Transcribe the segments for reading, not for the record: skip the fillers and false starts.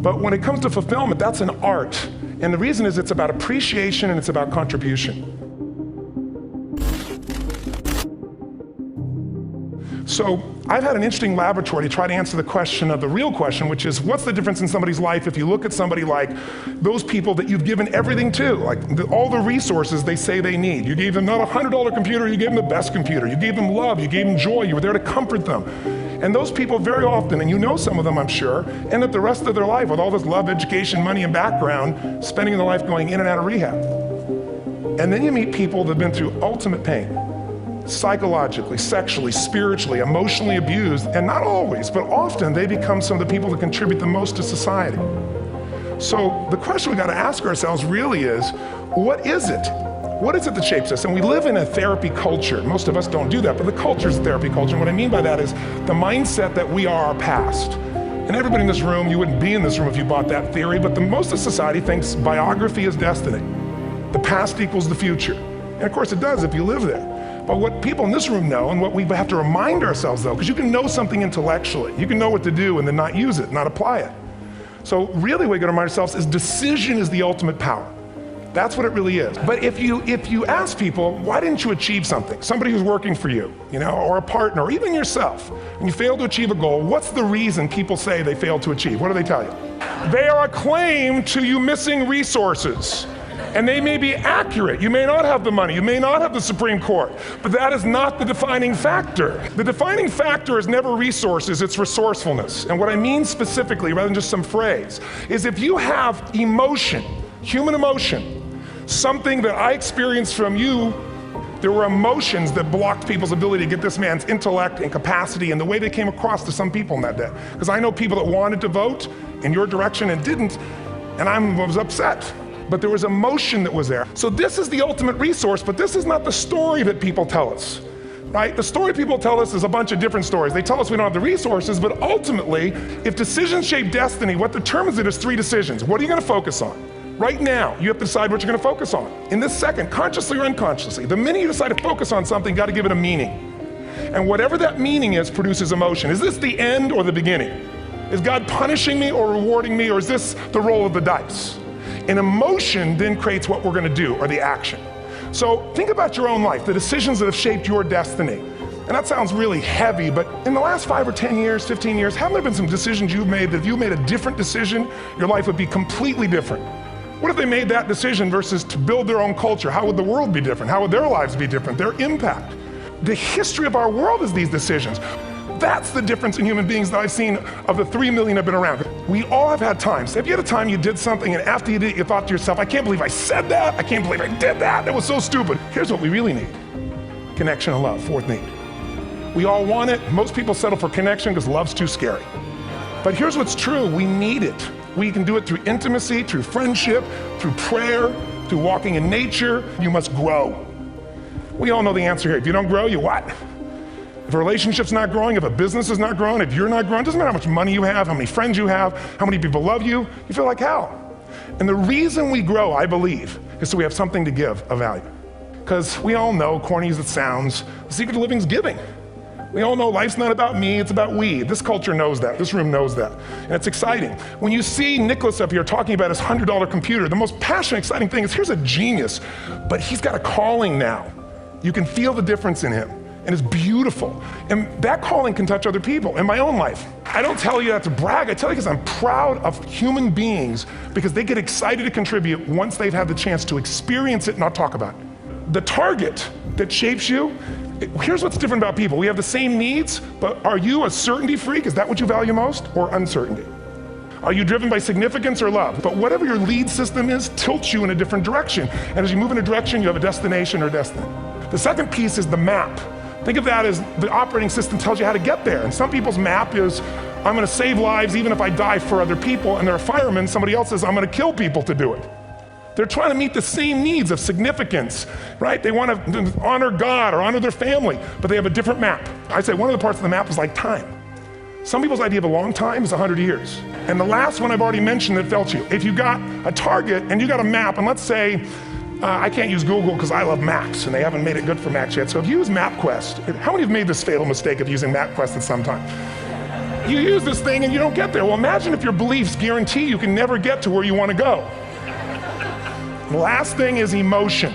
But when it comes to fulfillment, that's an art. And the reason is it's about appreciation and it's about contribution. So I've had an interesting laboratory to try to answer the question of the real question, which is what's the difference in somebody's life if you look at somebody like those people that you've given everything to, like all the resources they say they need. You gave them not a $100 computer, you gave them the best computer. You gave them love, you gave them joy, you were there to comfort them. And those people very often, and you know some of them I'm sure, end up the rest of their life with all this love, education, money, and background, spending their life going in and out of rehab. And then you meet people that have been through ultimate pain. Psychologically, sexually, spiritually, emotionally abused, and not always, but often they become some of the people that contribute the most to society. So the question we got to ask ourselves really is, what is it? What is it that shapes us? And we live in a therapy culture. Most of us don't do that, but the culture is a therapy culture. And what I mean by that is the mindset that we are our past. And everybody in this room, you wouldn't be in this room if you bought that theory, but most of society thinks biography is destiny. The past equals the future. And of course it does if you live there. But what people in this room know, and what we have to remind ourselves though, because you can know something intellectually, you can know what to do and then not use it, not apply it. So really what we gotta remind ourselves is decision is the ultimate power. That's what it really is. But if you ask people, why didn't you achieve something? Somebody who's working for you, or a partner, or even yourself, and you failed to achieve a goal, what's the reason people say they failed to achieve? What do they tell you? They are a claim to you missing resources. And they may be accurate. You may not have the money, you may not have the Supreme Court, but that is not the defining factor. The defining factor is never resources, it's resourcefulness. And what I mean specifically, rather than just some phrase, is if you have emotion, human emotion, something that I experienced from you, there were emotions that blocked people's ability to get this man's intellect and capacity and the way they came across to some people in that day. Because I know people that wanted to vote in your direction and didn't, and I was upset. But there was emotion that was there. So this is the ultimate resource, but this is not the story that people tell us, right? The story people tell us is a bunch of different stories. They tell us we don't have the resources, but ultimately, if decisions shape destiny, what determines it is 3 decisions. What are you gonna focus on? Right now, you have to decide what you're gonna focus on. In this second, consciously or unconsciously, the minute you decide to focus on something, you gotta give it a meaning. And whatever that meaning is, produces emotion. Is this the end or the beginning? Is God punishing me or rewarding me, or is this the roll of the dice? And emotion then creates what we're gonna do, or the action. So think about your own life, the decisions that have shaped your destiny. And that sounds really heavy, but in the last 5 or 10 years, 15 years, haven't there been some decisions you've made that if you made a different decision, your life would be completely different? What if they made that decision versus to build their own culture? How would the world be different? How would their lives be different? Their impact. The history of our world is these decisions. That's the difference in human beings that I've seen of the 3 million I've been around. We all have had times. Have you had a time you did something and after you did it, you thought to yourself, I can't believe I said that. I can't believe I did that. That was so stupid. Here's what we really need. Connection and love, 4th need. We all want it. Most people settle for connection because love's too scary. But here's what's true, we need it. We can do it through intimacy, through friendship, through prayer, through walking in nature. You must grow. We all know the answer here. If you don't grow, you what? If a relationship's not growing, if a business is not growing, if you're not growing, it doesn't matter how much money you have, how many friends you have, how many people love you, you feel like hell. And the reason we grow, I believe, is so we have something to give of value. Because we all know, corny as it sounds, the secret of living is giving. We all know life's not about me, it's about we. This culture knows that, this room knows that, and it's exciting. When you see Nicholas up here talking about his $100 computer, the most passionate, exciting thing is here's a genius, but he's got a calling now. You can feel the difference in him. And it's beautiful. And that calling can touch other people in my own life. I don't tell you that to brag, I tell you because I'm proud of human beings because they get excited to contribute once they've had the chance to experience it, not talk about it. The target that shapes you, here's what's different about people. We have the same needs, but are you a certainty freak? Is that what you value most, or uncertainty? Are you driven by significance or love? But whatever your lead system is, tilts you in a different direction. And as you move in a direction, you have a destination or destiny. The second piece is the map. Think of that as the operating system tells you how to get there. And some people's map is, I'm gonna save lives even if I die for other people, and they're a fireman. Somebody else says, I'm gonna kill people to do it. They're trying to meet the same needs of significance, right? They want to honor God or honor their family, but they have a different map. I say one of the parts of the map is like time. Some people's idea of a long time is 100 years. And the last one I've already mentioned that felt you. If you got a target and you got a map, and let's say, I can't use Google because I love maps, and they haven't made it good for Macs yet. So if you use MapQuest, how many have made this fatal mistake of using MapQuest at some time? You use this thing and you don't get there. Well, imagine if your beliefs guarantee you can never get to where you want to go. The last thing is emotion.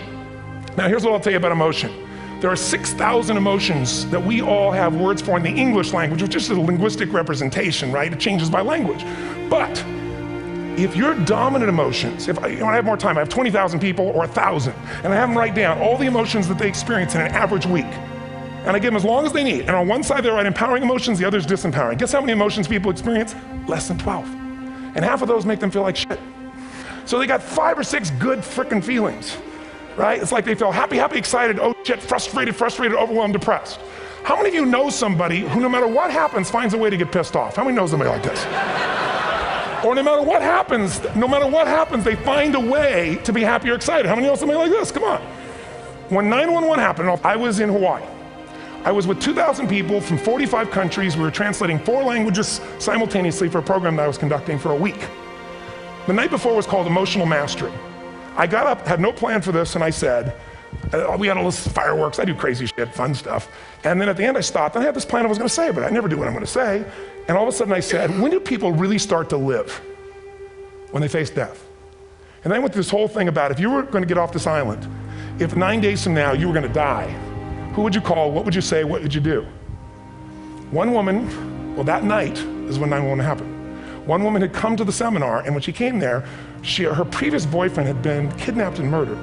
Now, here's what I'll tell you about emotion. There are 6,000 emotions that we all have words for in the English language, which is just a linguistic representation, right? It changes by language. But if your dominant emotions, if I have more time, I have 20,000 people or 1,000, and I have them write down all the emotions that they experience in an average week. And I give them as long as they need. And on one side, they write empowering emotions, the other is disempowering. Guess how many emotions people experience? Less than 12. And half of those make them feel like shit. So they got 5 or 6 good frickin' feelings, right? It's like they feel happy, excited, oh shit, frustrated, overwhelmed, depressed. How many of you know somebody who no matter what happens finds a way to get pissed off? How many know somebody like this? Or no matter what happens, they find a way to be happy or excited. How many know somebody like this? Come on. When 9/11 happened, I was in Hawaii. I was with 2,000 people from 45 countries. We were translating 4 languages simultaneously for a program that I was conducting for a week. The night before was called Emotional Mastery. I got up, had no plan for this, and I said, we had all this fireworks, I do crazy shit, fun stuff. And then at the end I stopped, and I had this plan I was gonna say, but I never do what I'm gonna say. And all of a sudden I said, when do people really start to live? When they face death. And then I went through this whole thing about if you were gonna get off this island, if 9 days from now you were gonna die, who would you call, what would you say, what would you do? One woman, well that night is when 9/11 happened. One woman had come to the seminar, and when she came there, her previous boyfriend had been kidnapped and murdered.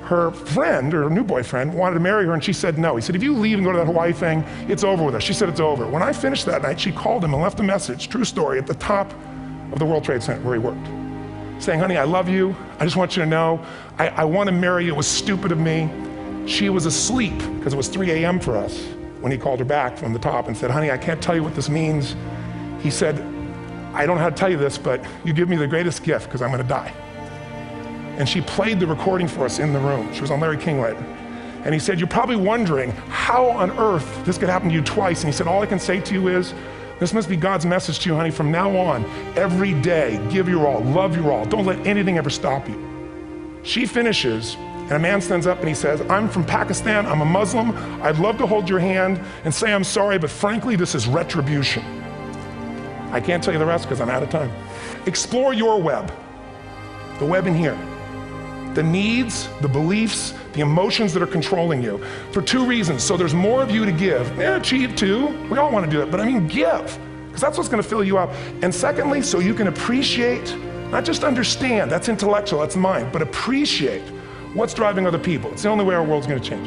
Her friend, or her new boyfriend, wanted to marry her, and she said no. He said, if you leave and go to that Hawaii thing, it's over with us. She said it's over. When I finished that night, she called him and left a message, true story, at the top of the World Trade Center where he worked, saying, honey, I love you. I just want you to know, I want to marry you. It was stupid of me. She was asleep, because it was 3 a.m. for us, when he called her back from the top and said, honey, I can't tell you what this means. He said, I don't know how to tell you this, but you give me the greatest gift because I'm gonna die. And she played the recording for us in the room. She was on Larry King later. And he said, you're probably wondering how on earth this could happen to you twice. And he said, all I can say to you is, this must be God's message to you, honey. From now on, every day, give your all, love your all. Don't let anything ever stop you. She finishes, and a man stands up and he says, I'm from Pakistan, I'm a Muslim. I'd love to hold your hand and say I'm sorry, but frankly, this is retribution. I can't tell you the rest because I'm out of time. Explore your web, the web in here. The needs, the beliefs, the emotions that are controlling you for 2 reasons. So there's more of you to give. Achieve too, we all want to do it, but I mean give, because that's what's going to fill you up. And secondly, so you can appreciate, not just understand, that's intellectual, that's mind, but appreciate what's driving other people. It's the only way our world's going to change.